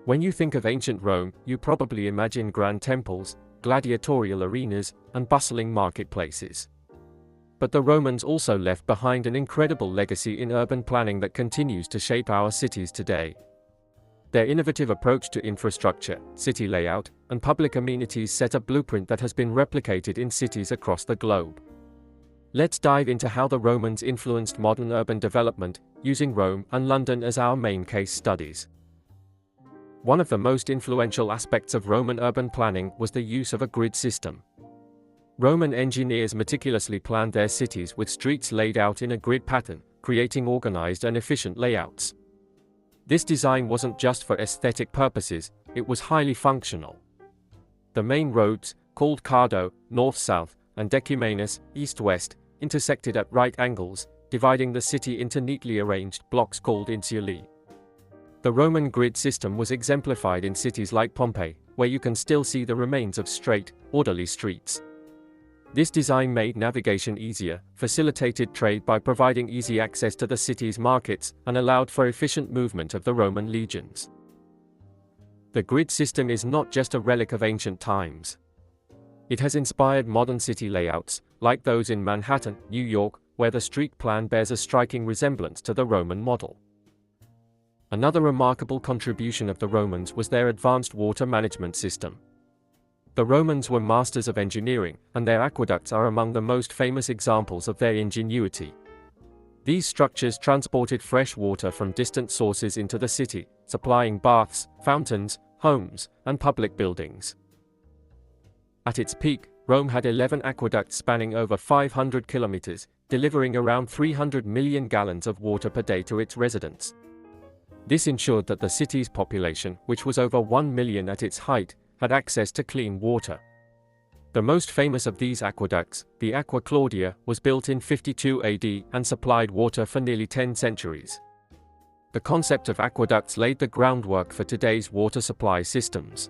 When you think of ancient Rome, you probably imagine grand temples, gladiatorial arenas, and bustling marketplaces. But the Romans also left behind an incredible legacy in urban planning that continues to shape our cities today. Their innovative approach to infrastructure, city layout, and public amenities set a blueprint that has been replicated in cities across the globe. Let's dive into how the Romans influenced modern urban development, using Rome and London as our main case studies. One of the most influential aspects of Roman urban planning was the use of a grid system. Roman engineers meticulously planned their cities with streets laid out in a grid pattern, creating organized and efficient layouts. This design wasn't just for aesthetic purposes, it was highly functional. The main roads, called cardo, north-south, and decumanus, east-west, intersected at right angles, dividing the city into neatly arranged blocks called insulae. The Roman grid system was exemplified in cities like Pompeii, where you can still see the remains of straight, orderly streets. This design made navigation easier, facilitated trade by providing easy access to the city's markets, and allowed for efficient movement of the Roman legions. The grid system is not just a relic of ancient times. It has inspired modern city layouts, like those in Manhattan, New York, where the street plan bears a striking resemblance to the Roman model. Another remarkable contribution of the Romans was their advanced water management system. The Romans were masters of engineering, and their aqueducts are among the most famous examples of their ingenuity. These structures transported fresh water from distant sources into the city, supplying baths, fountains, homes, and public buildings. At its peak, Rome had 11 aqueducts spanning over 500 kilometers, delivering around 300 million gallons of water per day to its residents. This ensured that the city's population, which was over 1 million at its height, had access to clean water. The most famous of these aqueducts, the Aqua Claudia, was built in 52 AD and supplied water for nearly 10 centuries. The concept of aqueducts laid the groundwork for today's water supply systems.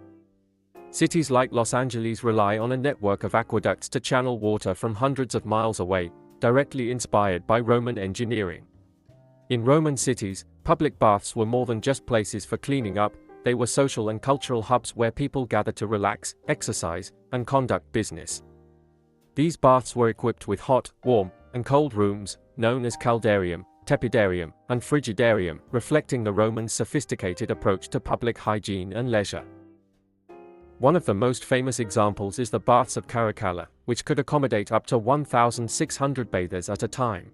Cities like Los Angeles rely on a network of aqueducts to channel water from hundreds of miles away, directly inspired by Roman engineering. In Roman cities, public baths were more than just places for cleaning up, they were social and cultural hubs where people gathered to relax, exercise, and conduct business. These baths were equipped with hot, warm, and cold rooms, known as caldarium, tepidarium, and frigidarium, reflecting the Romans' sophisticated approach to public hygiene and leisure. One of the most famous examples is the baths of Caracalla, which could accommodate up to 1,600 bathers at a time.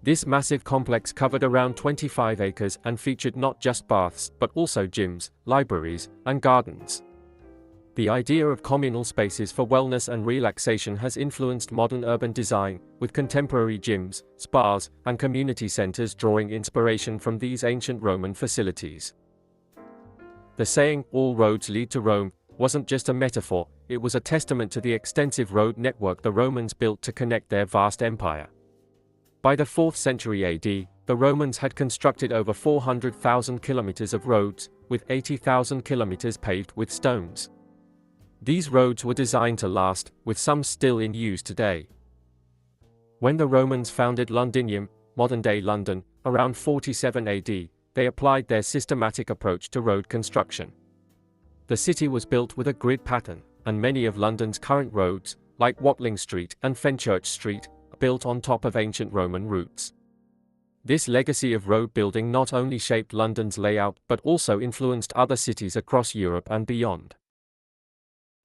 This massive complex covered around 25 acres and featured not just baths, but also gyms, libraries, and gardens. The idea of communal spaces for wellness and relaxation has influenced modern urban design, with contemporary gyms, spas, and community centers drawing inspiration from these ancient Roman facilities. The saying, "all roads lead to Rome," wasn't just a metaphor, it was a testament to the extensive road network the Romans built to connect their vast empire. By the 4th century AD, the Romans had constructed over 400,000 kilometers of roads, with 80,000 kilometers paved with stones. These roads were designed to last, with some still in use today. When the Romans founded Londinium, modern-day London, around 47 AD, they applied their systematic approach to road construction. The city was built with a grid pattern, and many of London's current roads, like Watling Street and Fenchurch Street, built on top of ancient Roman routes. This legacy of road building not only shaped London's layout but also influenced other cities across Europe and beyond.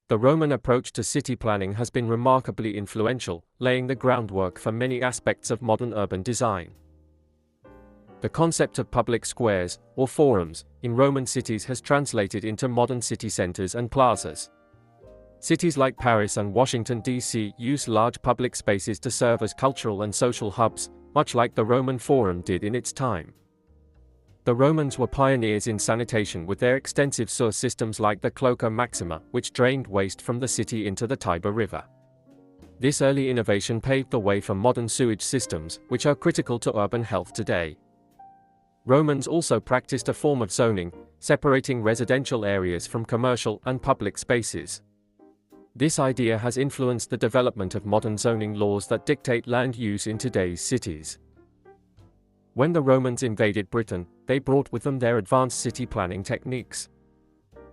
The Roman approach to city planning has been remarkably influential, laying the groundwork for many aspects of modern urban design. The concept of public squares, or forums, in Roman cities has translated into modern city centers and plazas. Cities like Paris and Washington, D.C. use large public spaces to serve as cultural and social hubs, much like the Roman Forum did in its time. The Romans were pioneers in sanitation with their extensive sewer systems like the Cloaca Maxima, which drained waste from the city into the Tiber River. This early innovation paved the way for modern sewage systems, which are critical to urban health today. Romans also practiced a form of zoning, separating residential areas from commercial and public spaces. This idea has influenced the development of modern zoning laws that dictate land use in today's cities. When the Romans invaded Britain, they brought with them their advanced city planning techniques.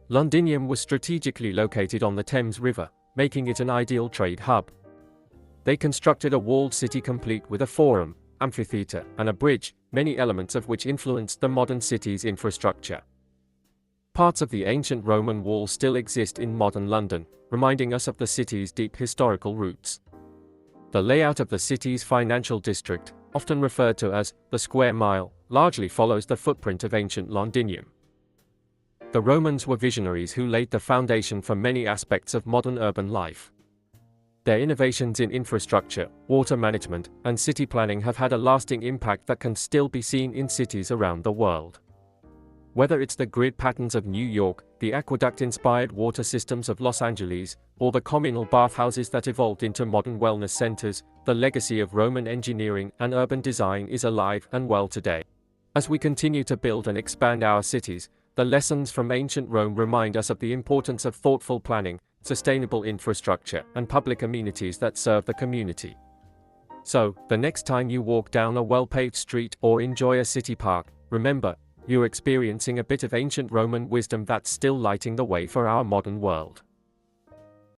Londinium was strategically located on the Thames River, making it an ideal trade hub. They constructed a walled city complete with a forum, amphitheatre, and a bridge, many elements of which influenced the modern city's infrastructure. Parts of the ancient Roman wall still exist in modern London, reminding us of the city's deep historical roots. The layout of the city's financial district, often referred to as the square mile, largely follows the footprint of ancient Londinium. The Romans were visionaries who laid the foundation for many aspects of modern urban life. Their innovations in infrastructure, water management, and city planning have had a lasting impact that can still be seen in cities around the world. Whether it's the grid patterns of New York, the aqueduct-inspired water systems of Los Angeles, or the communal bathhouses that evolved into modern wellness centers, the legacy of Roman engineering and urban design is alive and well today. As we continue to build and expand our cities, the lessons from ancient Rome remind us of the importance of thoughtful planning, sustainable infrastructure, and public amenities that serve the community. So, the next time you walk down a well-paved street or enjoy a city park, remember, you're experiencing a bit of ancient Roman wisdom that's still lighting the way for our modern world.